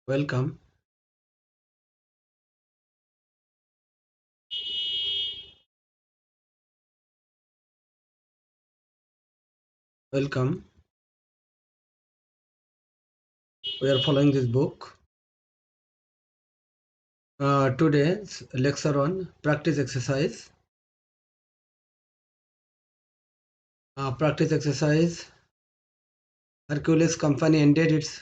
Welcome. Welcome. We are following this book. Today's lecture on practice exercise. Practice exercise. Hercules Company ended its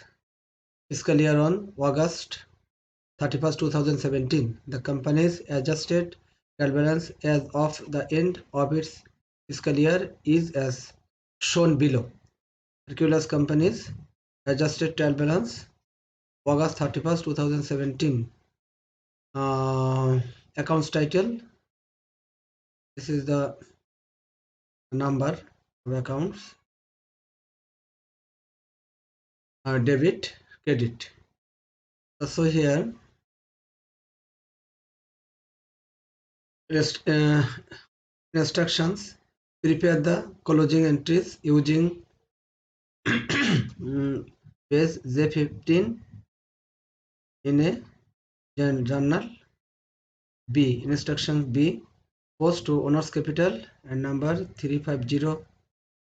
fiscal year on August 31st, 2017. The company's adjusted trial balance as of the end of its fiscal year is as shown below. Hercules Company's adjusted trial balance August 31st, 2017. Accounts title. This is the number of accounts. Debit, credit. So here instructions: prepare the closing entries using page J15 in a journal. B. Instructions B. Post to owner's capital and number 350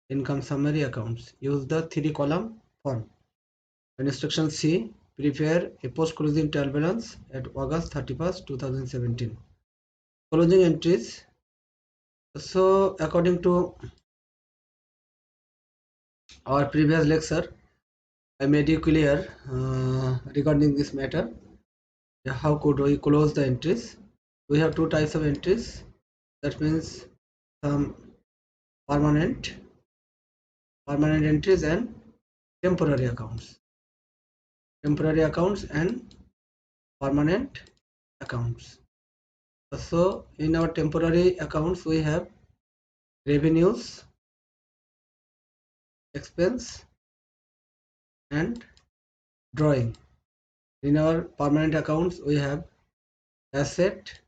income summary accounts. Use the 3-column form. Instruction C. Prepare a post-closing trial balance at August 31st, 2017. Closing entries. So according to our previous lecture, I made you clear regarding this matter. How could we close the entries? We have two types of entries. That means some permanent entries and temporary accounts. Temporary accounts and permanent accounts. So in our temporary accounts we have revenues, expense and drawing. In our permanent accounts we have asset,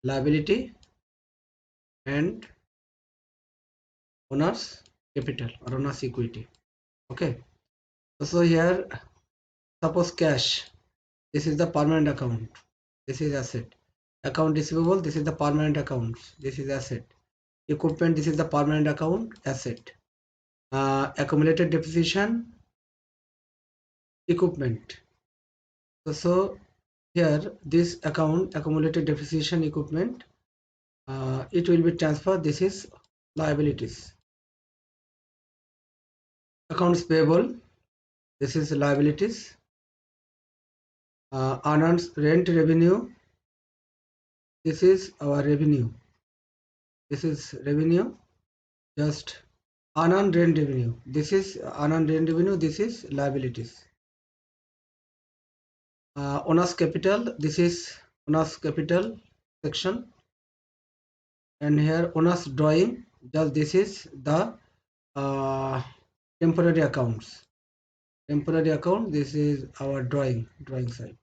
liability and owner's capital or owner's equity. Okay, so here suppose cash, this is the permanent account, this is asset. Account receivable, this is the permanent account, this is asset. Equipment, this is the permanent account, asset. Accumulated depreciation, equipment. So here this account accumulated depreciation equipment, it will be transferred. This is liabilities. Accounts payable, this is liabilities. Unearned rent revenue, this is our revenue. This is revenue. Just unearned rent revenue, this is unearned rent revenue, this is liabilities. Owner's capital, this is owner's capital section, and here owner's drawing, just this is the temporary accounts. Temporary account, this is our drawing side.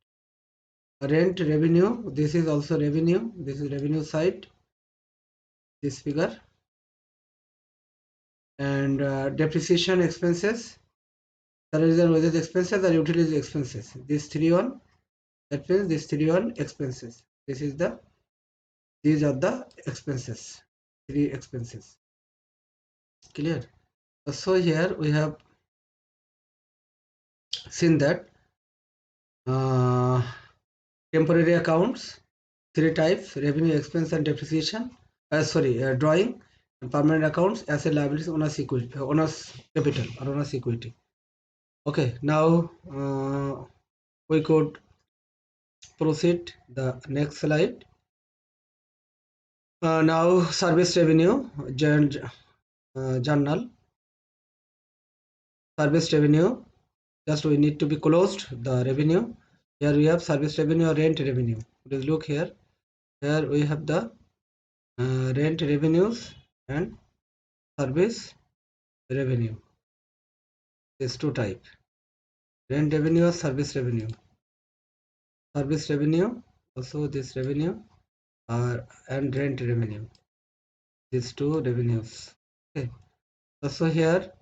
Rent revenue, this is also revenue, this is revenue side, this figure. And depreciation expenses, salaries and wages expenses or utility expenses, this 3-1, that means this 3-1 expenses. This is the, these are the expenses, 3 expenses. Clear? So here we have seen that temporary accounts, 3 types: revenue, expense and depreciation. Drawing. And permanent accounts, asset, liabilities, owner's equity, owner's capital or owner's equity. Okay, now we could proceed the next slide. Now service revenue journal. Service revenue, just we need to be closed the revenue. Here we have service revenue or rent revenue. Please look here. Here we have the rent revenues and service revenue. These two type: rent revenue or service revenue. Service revenue, also this revenue, and rent revenue. These two revenues. Okay. So here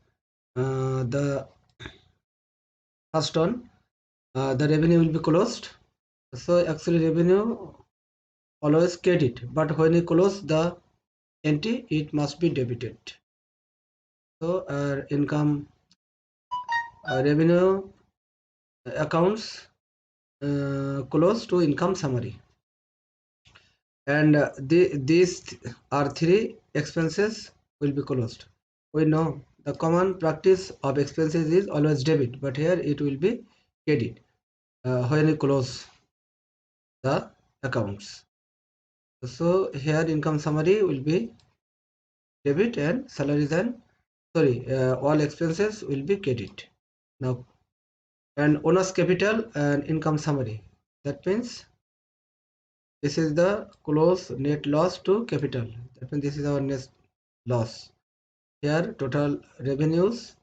the first one, the revenue will be closed. So actually revenue always credit, but when you close the entry, it must be debited. So income revenue accounts close to income summary, and these are three expenses will be closed. We know the common practice of expenses is always debit, but here it will be credit when you close the accounts. So here income summary will be debit and salaries and all expenses will be credit. Now, and owner's capital and income summary, that means this is the close net loss to capital. That means this is our net loss. Here total revenues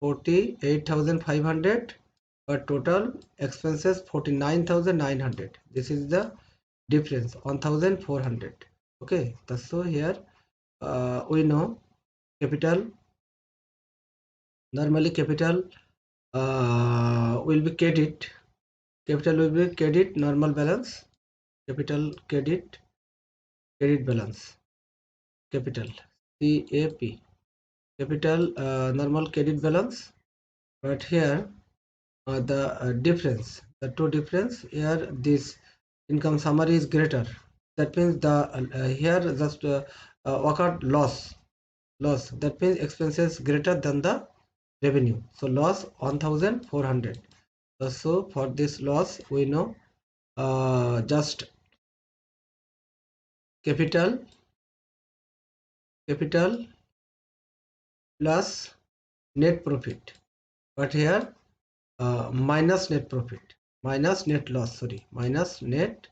48,500, but total expenses 49,900. This is the difference 1,400. Okay, so here we know capital, normally capital will be credit. Capital will be credit normal balance. Capital credit balance. Capital CAP. Capital normal credit balance. But here the difference, the two difference here, this income summary is greater. That means the here just occurred loss. That means expenses greater than the revenue. So loss 1,400. So for this loss we know just capital plus net profit, but here minus net profit, minus net loss, minus net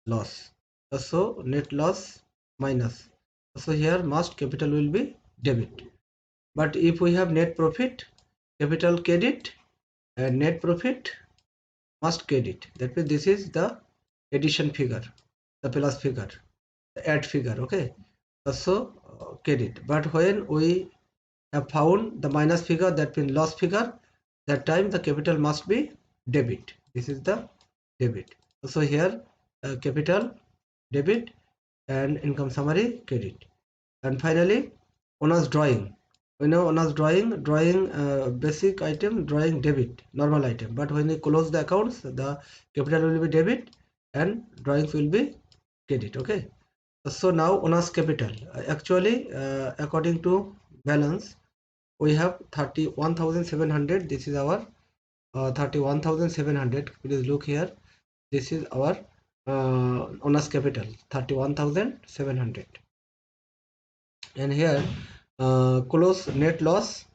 loss. So net loss minus, so here must capital will be debit. But if we have net profit, capital credit and net profit must credit. That means this is the addition figure, the plus figure, the add figure. Okay, so credit. But when we have found the minus figure, that means loss figure, that time the capital must be debit. This is the debit. So here capital debit and income summary credit. And finally owner's drawing. We know owner's drawing basic item, drawing debit, normal item, but when we close the accounts, the capital will be debit and drawings will be credit. Okay, so now owner's capital, actually according to balance we have 31,700. This is our 31,700. Please look here, this is our owner's capital 31,700. And here close net loss,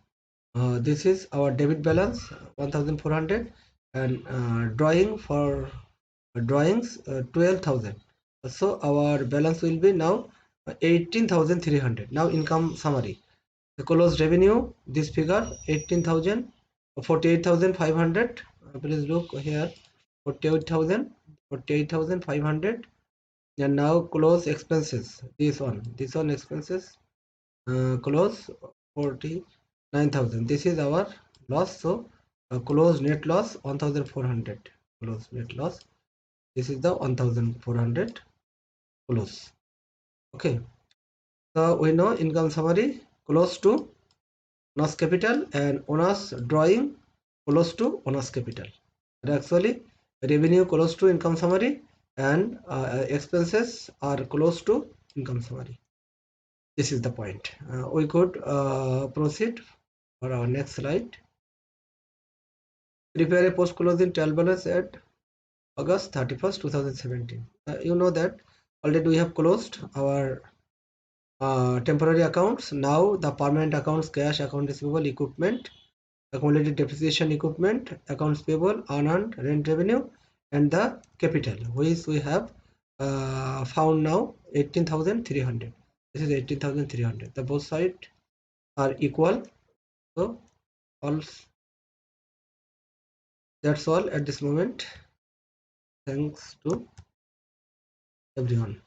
this is our debit balance 1,400, and drawings 12,000. So our balance will be now 18,300. Now income summary, the closed revenue, this figure 18,000, 48,500. Please look here, 48,500. And now close expenses, this one expenses close 49,000. This is our loss. So close net loss 1,400. Close net loss, this is the 1,400 close. Okay, so we know income summary close to owner's capital and owner's drawing close to owner's capital. But actually revenue close to income summary and expenses are close to income summary. This is the point. We could proceed for our next slide. Prepare a post-closing trial balance at August 31st, 2017. You know that already we have closed our temporary accounts. Now the permanent accounts, cash, account receivable, equipment, accumulated depreciation equipment, accounts payable, unearned rent revenue, and the capital, which we have found now 18,300. This is 18,300. The both sides are equal. So that's all at this moment. Thanks to everyone.